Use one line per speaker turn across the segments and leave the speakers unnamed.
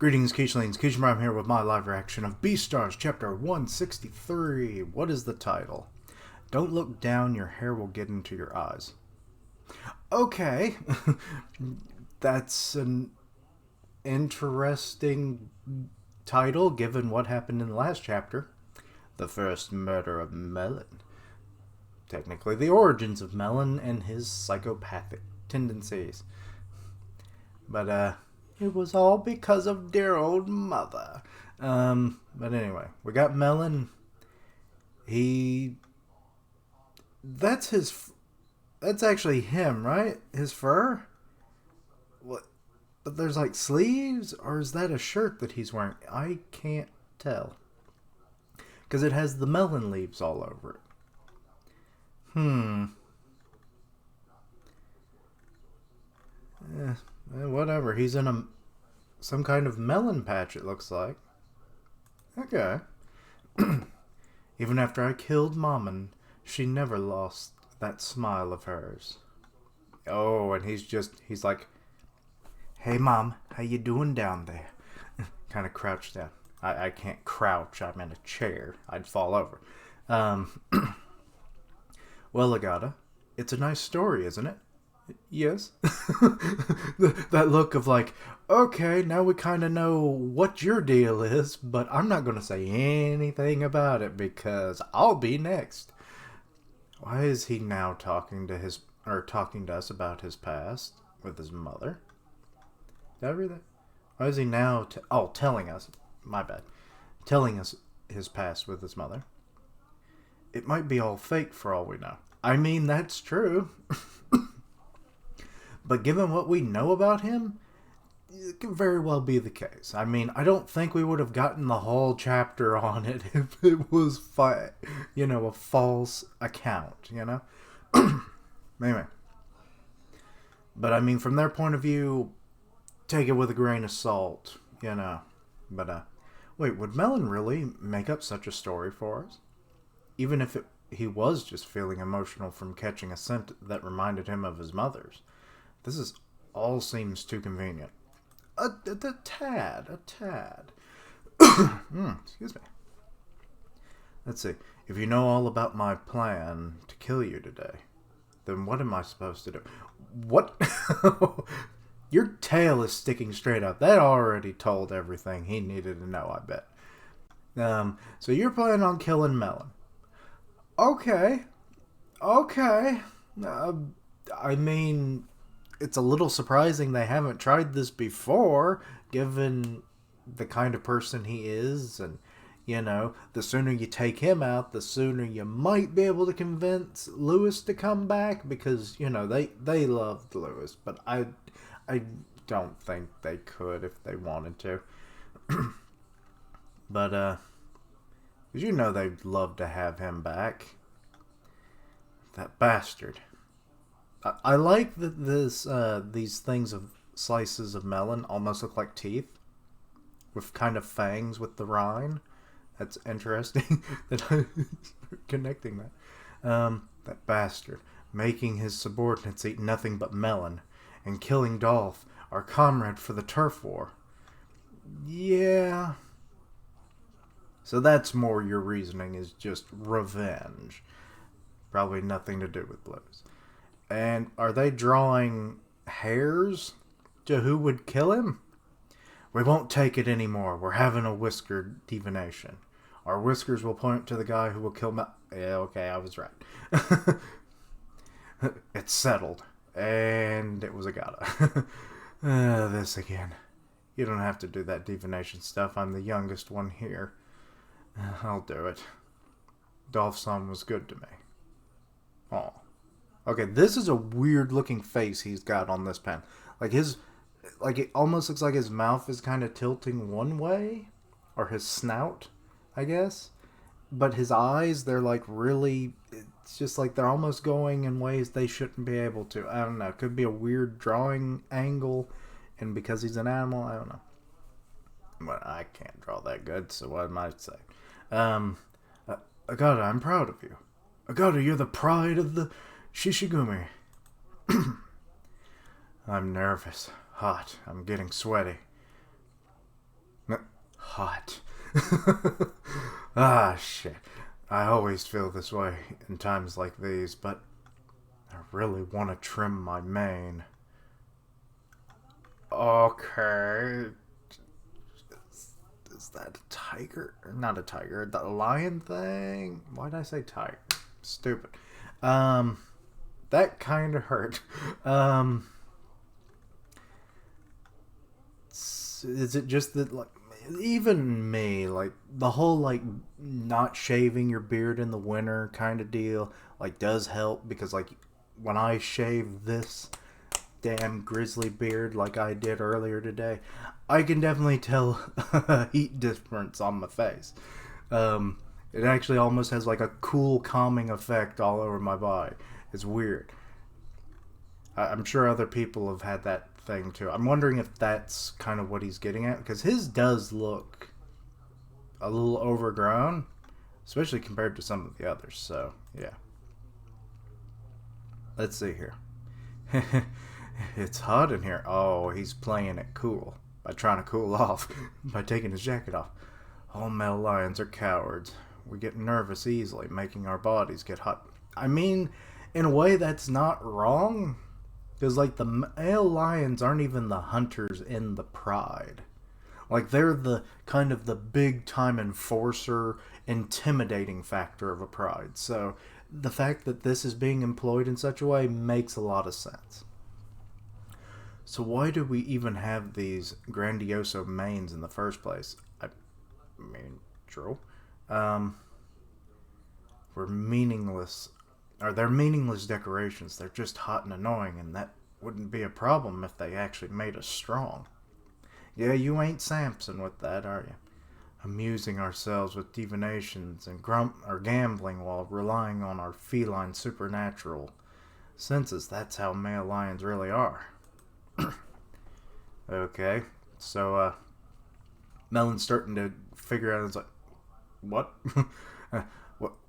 Greetings, Keishlings. Keishamar here with my live reaction of Beastars, Chapter 163. What is the title? Don't look down, your hair will get into your eyes. Okay. That's an interesting title, given what happened in the last chapter. The first murder of Melon. Technically, the origins of Melon and his psychopathic tendencies. But, it was all because of dear old mother. But anyway, we got Melon. That's actually him, right? His fur? What? But there's like sleeves? Or is that a shirt that he's wearing? I can't tell. Because it has the melon leaves all over it. Whatever. He's in some kind of melon patch, it looks like. Okay. Even after I killed Mammon, she never lost that smile of hers. Oh, and he's like, hey, Mom, how you doing down there? Kind of crouched down. I can't crouch. I'm in a chair. I'd fall over. Well, Agata, it's a nice story, isn't it? Yes. That look of like, okay, now we kind of know what your deal is, but I'm not going to say anything about it because I'll be next. Why is he now talking to us about his past with his mother? Did I read that? Why is he now telling us? My bad. Telling us his past with his mother. It might be all fake for all we know. I mean, that's true. But given what we know about him, it could very well be the case. I mean, I don't think we would have gotten the whole chapter on it if it was, a false account, Anyway. But, I mean, from their point of view, take it with a grain of salt, But, wait, would Melon really make up such a story for us? Even if he was just feeling emotional from catching a scent that reminded him of his mother's. This all seems too convenient. A tad. Excuse me. Let's see. If you know all about my plan to kill you today, then what am I supposed to do? What? Your tail is sticking straight up. That already told everything he needed to know, I bet. So you're planning on killing Melon. Okay. I mean, it's a little surprising they haven't tried this before, given the kind of person he is, and, the sooner you take him out, the sooner you might be able to convince Lewis to come back, because, they loved Lewis, but I don't think they could if they wanted to. But, because they'd love to have him back. That bastard. I like that these things of slices of melon almost look like teeth, with kind of fangs with the rind. That's interesting that I'm connecting that. That bastard, making his subordinates eat nothing but melon, and killing Dolph, our comrade for the turf war. Yeah. So that's more your reasoning, is just revenge. Probably nothing to do with Blues. And are they drawing hairs to who would kill him? We won't take it anymore. We're having a whisker divination. Our whiskers will point to the guy who will kill Yeah, okay, I was right. It's settled. And it was Agata. This again. You don't have to do that divination stuff. I'm the youngest one here. I'll do it. Dolph's son was good to me. Oh. Okay, this is a weird looking face he's got on this pen. It almost looks like his mouth is kind of tilting one way. Or his snout, I guess. But his eyes, they're it's just like they're almost going in ways they shouldn't be able to. I don't know. It could be a weird drawing angle. And because he's an animal, I don't know. But I can't draw that good, so what am I saying? Agata, I'm proud of you. Agata, you're the pride of the Shishigumi. I'm nervous, hot, I'm getting sweaty. hot. Ah, shit. I always feel this way in times like these, but I really want to trim my mane. Okay. Is that a tiger? Not a tiger. The lion thing? Why did I say tiger? Stupid. That kind of hurt. Is it just that, like, even me, like, the whole, like, not shaving your beard in the winter kind of deal, like, does help, because, like, when I shave this damn grizzly beard like I did earlier today, I can definitely tell a heat difference on my face. It actually almost has, like, a cool, calming effect all over my body. It's weird. I'm sure other people have had that thing too. I'm wondering if that's kind of what he's getting at, because his does look a little overgrown, especially compared to some of the others. So, yeah. Let's see here. It's hot in here. Oh, he's playing it cool by trying to cool off by taking his jacket off. All male lions are cowards. We get nervous easily, making our bodies get hot. I mean, in a way, that's not wrong. Because, like, the male lions aren't even the hunters in the pride. Like, they're the kind of the big-time enforcer, intimidating factor of a pride. So, the fact that this is being employed in such a way makes a lot of sense. So, why do we even have these grandioso manes in the first place? I mean, true. We're meaningless. Or they're meaningless decorations. They're just hot and annoying, and that wouldn't be a problem if they actually made us strong. Yeah, you ain't Samson with that, are you? Amusing ourselves with divinations and gambling while relying on our feline supernatural senses. That's how male lions really are. Okay, so Melon's starting to figure out. It's like, what?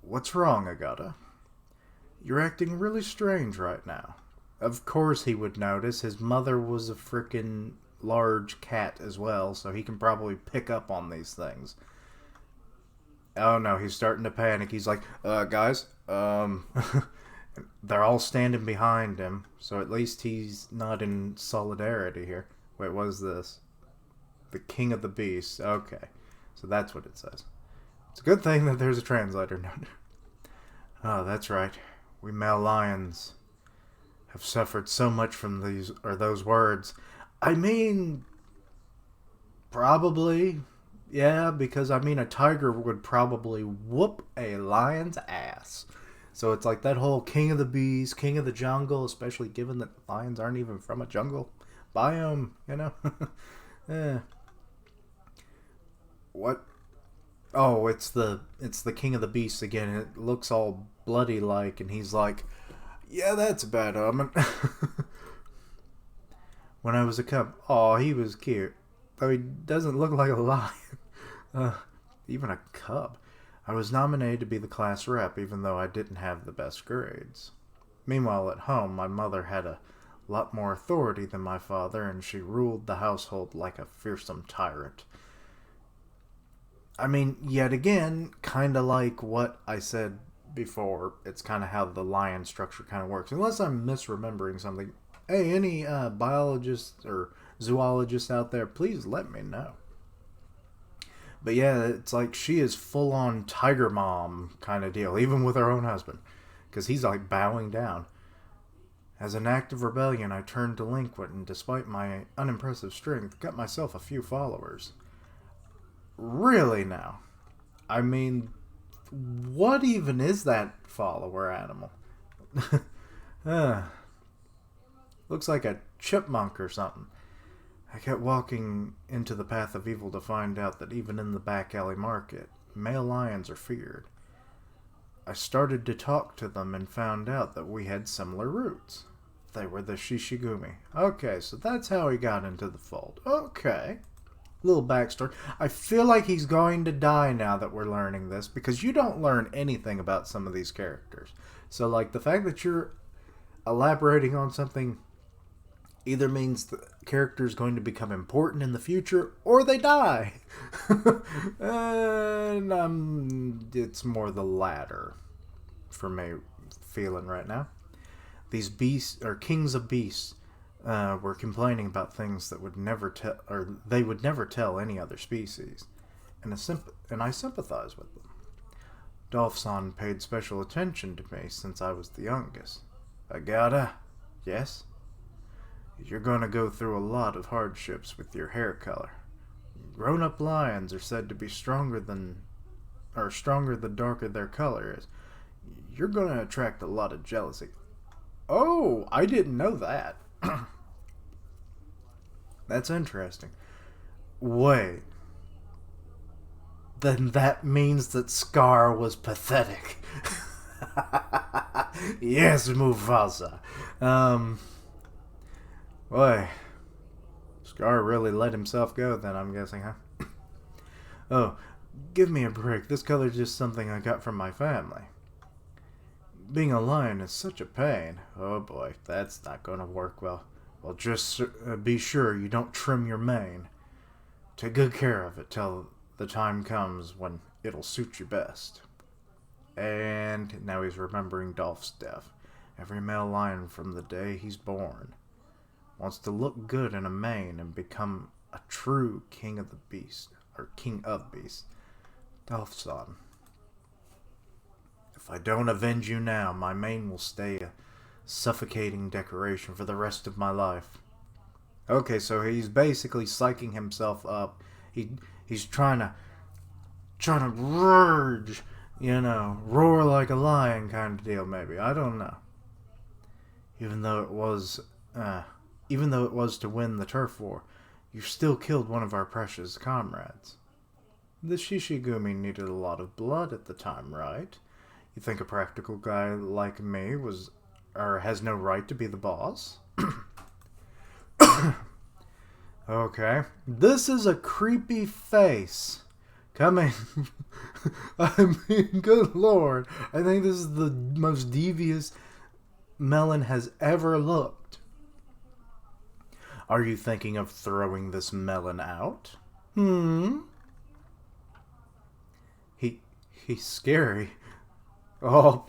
What's wrong, Agata? You're acting really strange right now. Of course he would notice. His mother was a frickin' large cat as well, so he can probably pick up on these things. Oh no, he's starting to panic. He's like, guys, they're all standing behind him, so at least he's not in solidarity here. Wait, what is this? The King of the Beasts. Okay, so that's what it says. It's a good thing that there's a translator note. Oh, that's right. We male lions have suffered so much from those words. I mean, probably, yeah, because I mean, a tiger would probably whoop a lion's ass. So it's like that whole king of the bees, king of the jungle, especially given that lions aren't even from a jungle biome, you know? Yeah. What? Oh, it's the king of the beasts again. It looks all bloody like, and he's like, yeah, that's a bad omen. When I was a cub, oh, he was cute. Though he doesn't look like a lion. Even a cub. I was nominated to be the class rep, even though I didn't have the best grades. Meanwhile, at home, my mother had a lot more authority than my father, and she ruled the household like a fearsome tyrant. I mean, yet again, kind of like what I said before, it's kind of how the lion structure kind of works. Unless I'm misremembering something. Hey, any biologists or zoologists out there, please let me know. But yeah, it's like she is full-on tiger mom kind of deal, even with her own husband. Because he's like bowing down. As an act of rebellion, I turned delinquent, and despite my unimpressive strength, got myself a few followers. Really now? I mean, what even is that follower animal? Looks like a chipmunk or something. I kept walking into the path of evil to find out that even in the back alley market, male lions are feared. I started to talk to them and found out that we had similar roots. They were the Shishigumi. Okay, so that's how he got into the fold. Okay. Little backstory. I feel like he's going to die now that we're learning this, because you don't learn anything about some of these characters. So, like, the fact that you're elaborating on something either means that character's going to become important in the future, or they die. And it's more the latter for me feeling right now. These beasts, or kings of beasts, were complaining about things that would never tell, or they would never tell any other species, and I sympathize with them. Dolphson paid special attention to me since I was the youngest. Agata, yes? You're gonna go through a lot of hardships with your hair color. Grown-up lions are said to be stronger the darker their color is. You're gonna attract a lot of jealousy. Oh, I didn't know that. That's interesting. Wait. Then that means that Scar was pathetic. Yes, Mufasa. Boy, Scar really let himself go then, I'm guessing, huh? Oh, give me a break. This color's just something I got from my family. Being a lion is such a pain. Oh boy, that's not gonna work well. Well, just be sure you don't trim your mane. Take good care of it till the time comes when it'll suit you best. And now he's remembering Dolph's death. Every male lion from the day he's born wants to look good in a mane and become a true king of the beast, or king of beasts. Dolphson. If I don't avenge you now, my mane will stay a suffocating decoration for the rest of my life. Okay, so he's basically psyching himself up. He's trying to rage, roar like a lion kind of deal. Maybe, I don't know. Even though it was to win the turf war, you still killed one of our precious comrades. The Shishigumi needed a lot of blood at the time, right? You think a practical guy like me has no right to be the boss? Okay. This is a creepy face. Coming. I mean, good lord. I think this is the most devious Melon has ever looked. Are you thinking of throwing this melon out? He's scary. Oh,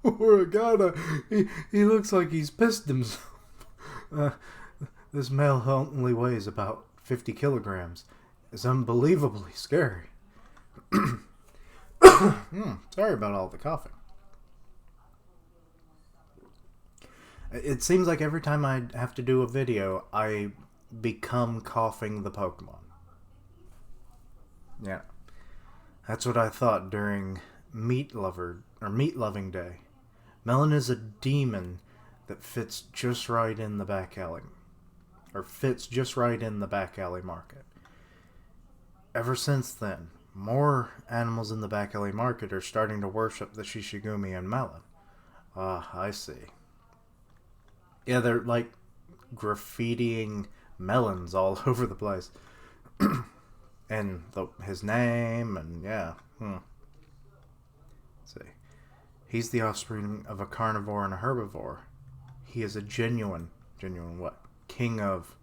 poor Agata. He looks like he's pissed himself. This male only weighs about 50 kilograms. It's unbelievably scary. Sorry about all the coughing. It seems like every time I have to do a video, I become coughing the Pokemon. Yeah. That's what I thought during Meat Loving Day. Melon is a demon that fits just right in the back alley. Or fits just right in the back alley market. Ever since then, more animals in the back alley market are starting to worship the Shishigumi and Melon. Ah, I see. Yeah, they're like graffitiing melons all over the place. And his name, and yeah. Let's see. He's the offspring of a carnivore and a herbivore. He is a genuine what? King of...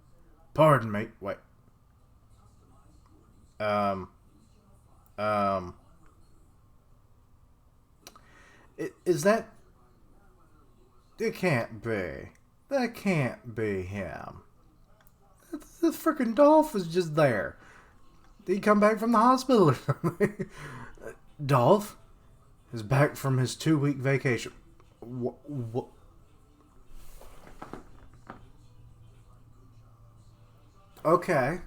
Pardon me, wait. Is that... It can't be. That can't be him. The frickin' Dolph is just there. Did he come back from the hospital or something? Dolph is back from his 2-week vacation. What? Okay.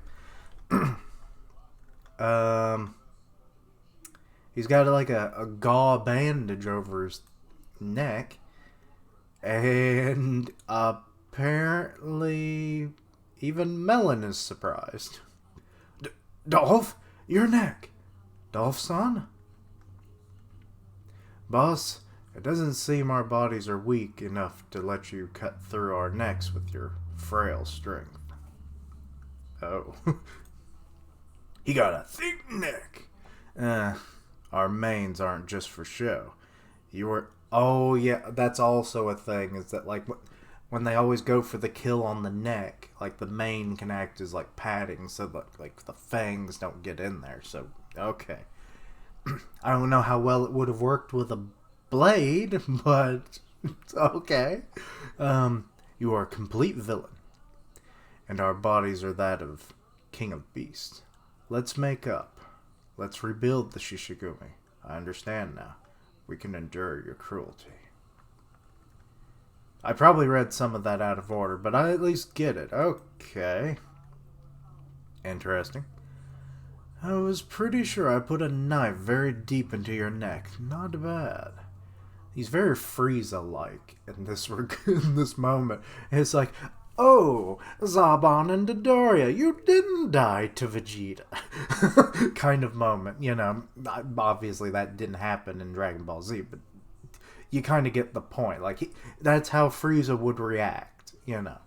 He's got like a gauze bandage over his neck. And apparently even Melon is surprised. Dolph, your neck. Dolph-san? Boss, it doesn't seem our bodies are weak enough to let you cut through our necks with your frail strength. Oh. He got a thick neck. Our manes aren't just for show. Oh yeah, that's also a thing, is that like when they always go for the kill on the neck, like the mane can act as like padding so that like the fangs don't get in there. So okay. I don't know how well it would have worked with a blade, but okay. You are a complete villain, and our bodies are that of King of Beasts. Let's make up. Let's rebuild the Shishigumi. I understand now. We can endure your cruelty. I probably read some of that out of order, but I at least get it. Okay. Interesting. I was pretty sure I put a knife very deep into your neck. Not bad. He's very Frieza-like in this moment. It's like, oh, Zarbon and Dodoria, you didn't die to Vegeta. Kind of moment, you know. Obviously, that didn't happen in Dragon Ball Z, but you kind of get the point. Like, that's how Frieza would react, you know.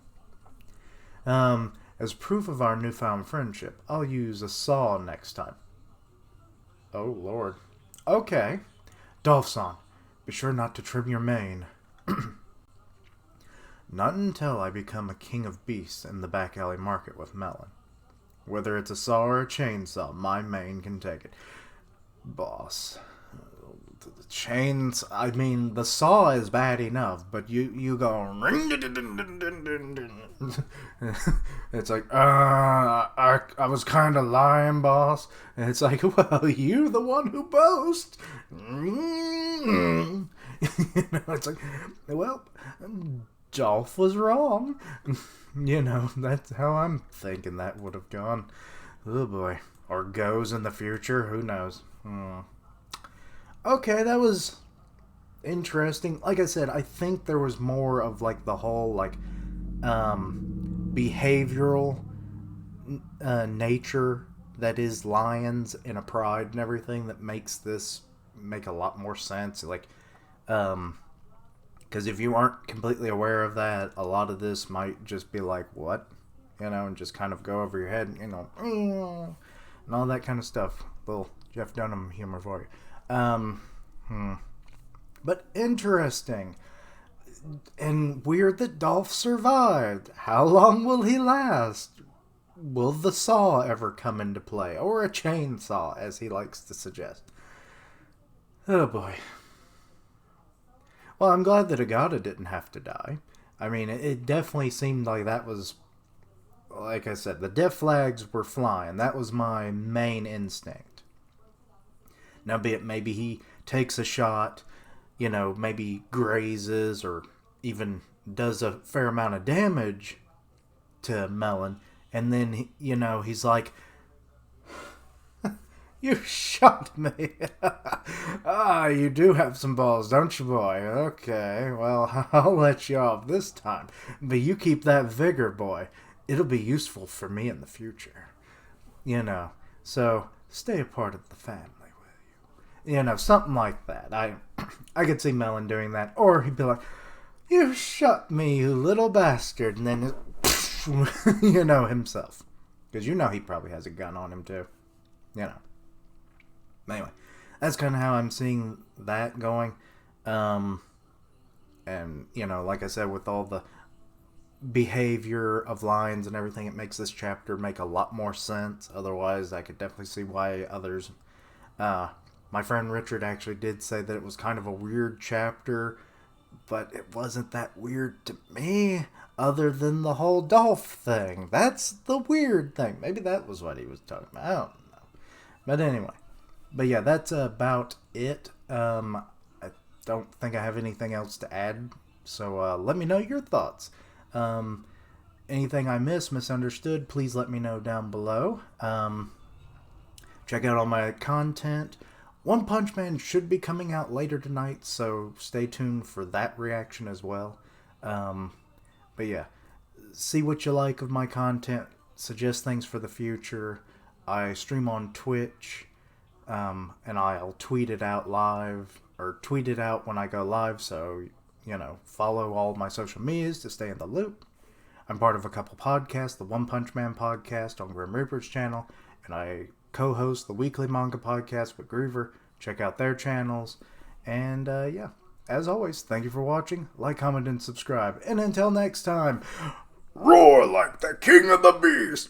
As proof of our newfound friendship, I'll use a saw next time. Oh, Lord. Okay. Dolph-san, be sure not to trim your mane. Not until I become a king of beasts in the back alley market with Melon. Whether it's a saw or a chainsaw, my mane can take it. Boss. The chains, I mean, the saw is bad enough, but you go... It's like, I was kind of lying, boss. And it's like, well, you're the one who boasts. You know, it's like, well, Dolph was wrong. You know, that's how I'm thinking that would have gone. Oh boy. Or goes in the future, who knows. Okay, that was interesting. Like I said, I think there was more of like the whole like behavioral nature that is lions in a pride and everything that makes this make a lot more sense. Like, because if you aren't completely aware of that, a lot of this might just be like, what? You know, and just kind of go over your head, you know, and all that kind of stuff. Little Jeff Dunham humor for you. But interesting. And weird that Dolph survived. How long will he last? Will the saw ever come into play? Or a chainsaw, as he likes to suggest. Oh boy. Well, I'm glad that Agata didn't have to die. I mean, it definitely seemed like that was... Like I said, the death flags were flying. That was my main instinct. Now, be it maybe he takes a shot, you know, maybe grazes or even does a fair amount of damage to Melon, and then, you know, he's like, you shot me. You do have some balls, don't you, boy? Okay, well, I'll let you off this time. But you keep that vigor, boy. It'll be useful for me in the future. You know, so stay a part of the family. You know, something like that. I could see Melon doing that. Or he'd be like, you shot me, you little bastard. And then, you know, himself. Because you know he probably has a gun on him, too. You know. Anyway, that's kind of how I'm seeing that going. And, you know, like I said, with all the behavior of lions and everything, it makes this chapter make a lot more sense. Otherwise, I could definitely see why others... my friend Richard actually did say that it was kind of a weird chapter, but it wasn't that weird to me, other than the whole Dolph thing. That's the weird thing. Maybe that was what he was talking about. I don't know. But anyway. But yeah, that's about it. I don't think I have anything else to add, so let me know your thoughts. Anything I misunderstood, please let me know down below. Check out all my content. One Punch Man should be coming out later tonight, so stay tuned for that reaction as well. But yeah, see what you like of my content. Suggest things for the future. I stream on Twitch, and I'll tweet it out live, or tweet it out when I go live, so, you know, follow all my social medias to stay in the loop. I'm part of a couple podcasts, the One Punch Man podcast on Grim Reaper's channel, and I co-host the weekly manga podcast with Groover. Check out their channels. And, yeah. as always, thank you for watching. Like, comment, and subscribe. And until next time, roar like the king of the beast.